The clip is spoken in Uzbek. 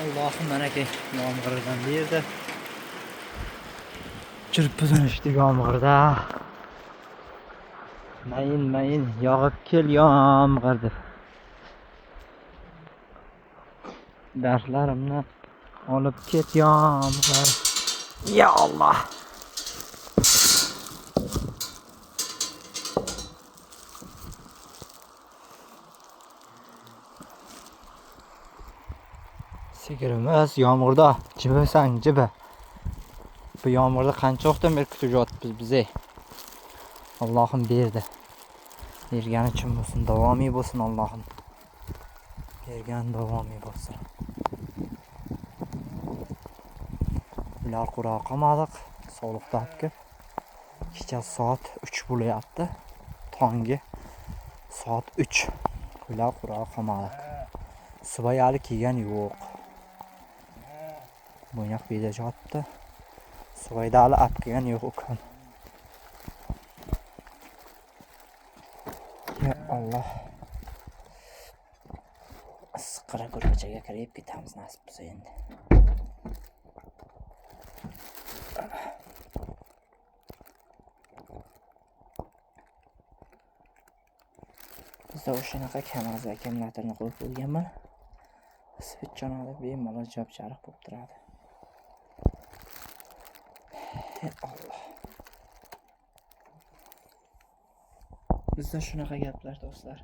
Allohim manaki yomg'irdan bu yerda chirib buzilishdi yomg'irda. Mayin yog'ib kel yomg'ir deb. Darslarimni olib ket yomg'ir. Ya Alloh. Sigirimiz yomg'irda jibisan jibi. Bu yomg'irda qancha vaqtdan beri kutib yotibmiz biz. Allohim berdi. Bergani uchun bo'lsin, davomiy bo'lsin Allohim. Bergan davomiy bo'lsin. Ular qura qolmadik. Sog'liqda olib kecha soat 3 bo'lyapti. Tongi soat 3. Ular qura qolmadik. Subayali kiygan yo'q. Bo'ynoq beda yotdi. Suvaydali apkelgan yo'q ukam. Ya Allah. Siqira ko'rpachaga kirib ketamiz nasib bo'lsa endi. Bizda o'shanaqa kamaz akkumulyatorni qo'yib qo'yganman. Switch'ni bemalol chop-chariq bo'lib turadi. Allah. Bizda shunaqa gaplar do'stlar.